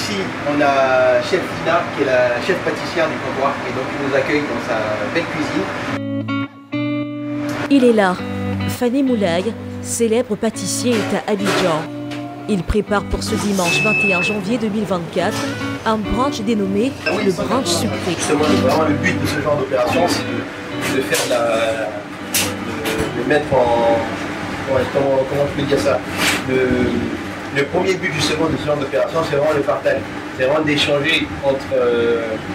ici, on a chef Tina, qui est la chef pâtissière du comptoir, et donc il nous accueille dans sa belle cuisine. Il est là. Fanny Moulaye, célèbre pâtissier, est à Abidjan. Il prépare pour ce dimanche 21 janvier 2024 un brunch dénommé le brunch sucré. Justement, vraiment le but de ce genre d'opération, c'est de faire de mettre en... comment je peux dire ça, le premier but justement de ce genre d'opération, c'est vraiment le partage. C'est vraiment d'échanger entre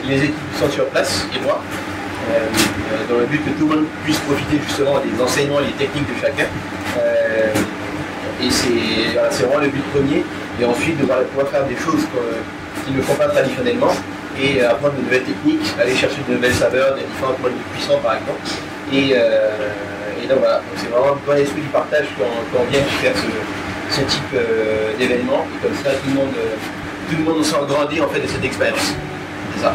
les équipes qui sont sur place et moi, dans le but que tout le monde puisse profiter justement des enseignements et des techniques de chacun. Et c'est vraiment le but premier. Et ensuite de pouvoir faire des choses qu'ils ne font pas traditionnellement et apprendre de nouvelles techniques, aller chercher de nouvelles saveurs, des différentes modes de cuisson par exemple. Et donc voilà, c'est vraiment dans l'esprit du partage qu'on vient faire ce type d'événement. Et comme ça, tout le monde s'en grandit en fait de cette expérience. C'est ça.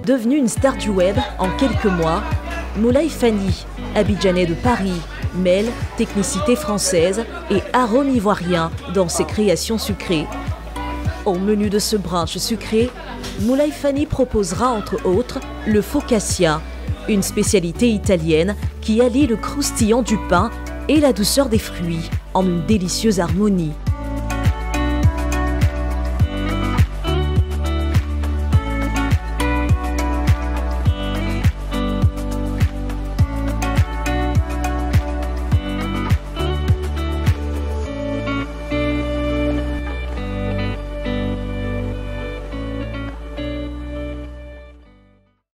Devenu une star du web en quelques mois, Moulaye Fanny, abidjanais de Paris, mêle technicité française et arômes ivoiriens dans ses créations sucrées. Au menu de ce brunch sucré, Moulaye Fanny proposera entre autres le focaccia, une spécialité italienne qui allie le croustillant du pain et la douceur des fruits en une délicieuse harmonie.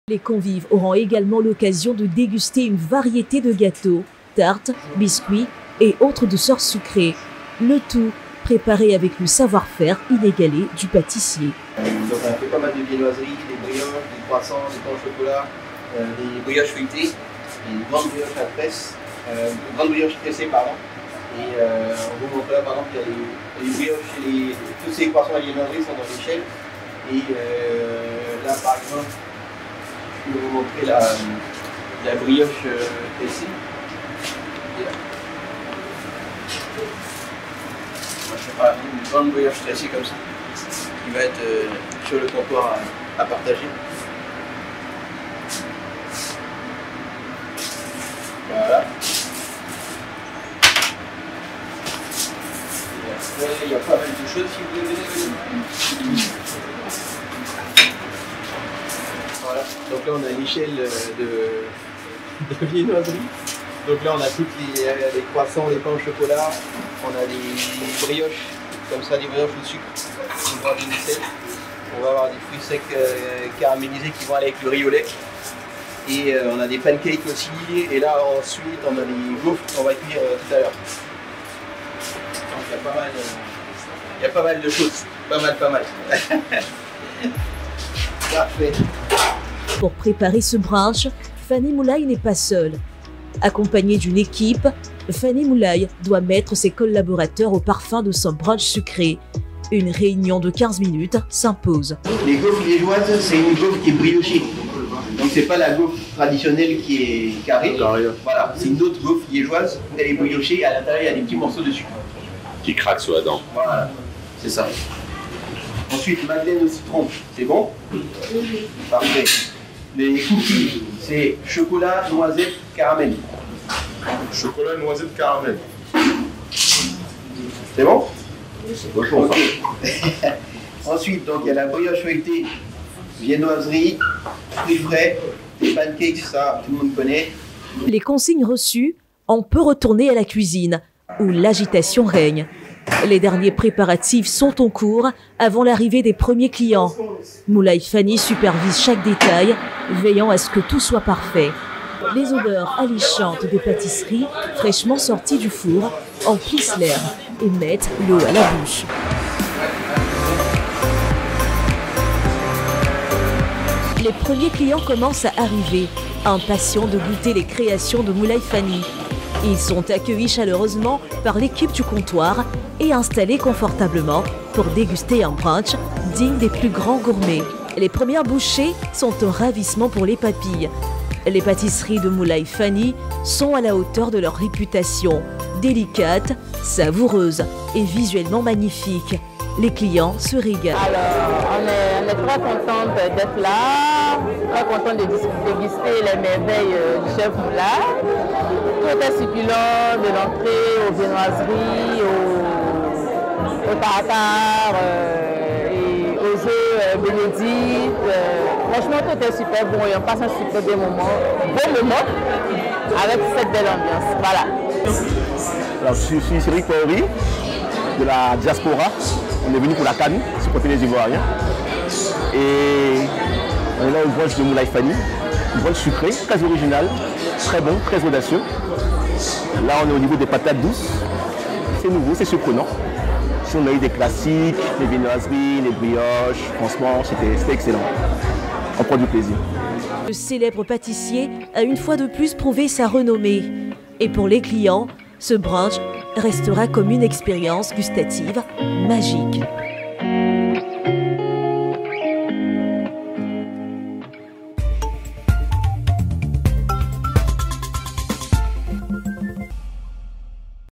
Les convives auront également l'occasion de déguster une variété de gâteaux, tartes, biscuits et autres douceurs sucrées. Le tout préparé avec le savoir-faire inégalé du pâtissier. Donc on a fait pas mal de viennoiseries, des brioches, des croissants, des pains au chocolat, des brioches feuilletées, des grandes brioches à presse, grandes brioches pressées pardon. Et on vous montre là par exemple qu'il y a les brioches et tous ces croissants à viennoiseries sont dans l'échelle. Et là par exemple, je vais vous montrer la brioche pressée. Moi, je prépare une grande brioche tressée comme ça, qui va être sur le comptoir à partager. Voilà. Et après, il y a pas mal de choses si vous voulez venir. Voilà. Donc là, on a l'échelle de viennoiserie. Donc là, on a toutes les croissants, les pains au chocolat. On a des brioches, comme ça, des brioches au sucre. On va avoir des fruits secs caramélisés qui vont aller avec le riz au lait. Et on a des pancakes aussi. Et là, ensuite, on a les gaufres qu'on va cuire tout à l'heure. Donc il y a pas mal de choses. Pas mal. Parfait. Pour préparer ce brunch, Fanny Moulaye n'est pas seule. Accompagnée d'une équipe, Fanny Moulaye doit mettre ses collaborateurs au parfum de son brunch sucré. Une réunion de 15 minutes s'impose. Les gaufres liégeoises, c'est une gaufre qui est briochée. Donc c'est pas la gaufre traditionnelle qui est carrée. Voilà, c'est une autre gaufre liégeoise. Elle est briochée et à l'intérieur il y a des petits morceaux de sucre. Qui craquent sur la dent. Voilà, c'est ça. Ensuite, madeleine au citron, c'est bon? Parfait. Les cookies, c'est chocolat, noisette, caramel. Chocolat, noisette, caramel. C'est bon? C'est bon, okay. Ensuite, donc il y a la brioche feuilletée, viennoiserie, fruits frais, les pancakes, ça tout le monde connaît. Les consignes reçues, on peut retourner à la cuisine, où l'agitation règne. Les derniers préparatifs sont en cours avant l'arrivée des premiers clients. Moulaye Fanny supervise chaque détail, veillant à ce que tout soit parfait. Les odeurs alléchantes des pâtisseries fraîchement sorties du four emplissent l'air et mettent l'eau à la bouche. Les premiers clients commencent à arriver, impatients de goûter les créations de Moulaye Fanny. Ils sont accueillis chaleureusement par l'équipe du comptoir et installés confortablement pour déguster un brunch digne des plus grands gourmets. Les premières bouchées sont un ravissement pour les papilles. Les pâtisseries de Moulaye Fanny sont à la hauteur de leur réputation, Délicate, savoureuse et visuellement magnifique. Les clients se régalent. Alors, on est très contente d'être là, très contente de déguster les merveilles du chef Moulay. Tout est succulent, de l'entrée aux viennoiseries, au tartare et aux œufs bénédicts. Franchement, tout est super bon et on passe un super bon moment avec cette belle ambiance. Voilà. Alors, je suis Cédric Paori de la diaspora. On est venu pour la Cannes, supporter les Ivoiriens. Et on est là au brunch de Moulay Fanny, une brunch sucrée, très original, très bon, très audacieux. Là, on est au niveau des patates douces. C'est nouveau, c'est surprenant. Si on a eu des classiques, les viennoiseries, les brioches, franchement, c'était excellent. On prend du plaisir. Le célèbre pâtissier a une fois de plus prouvé sa renommée. Et pour les clients, ce brunch restera comme une expérience gustative magique.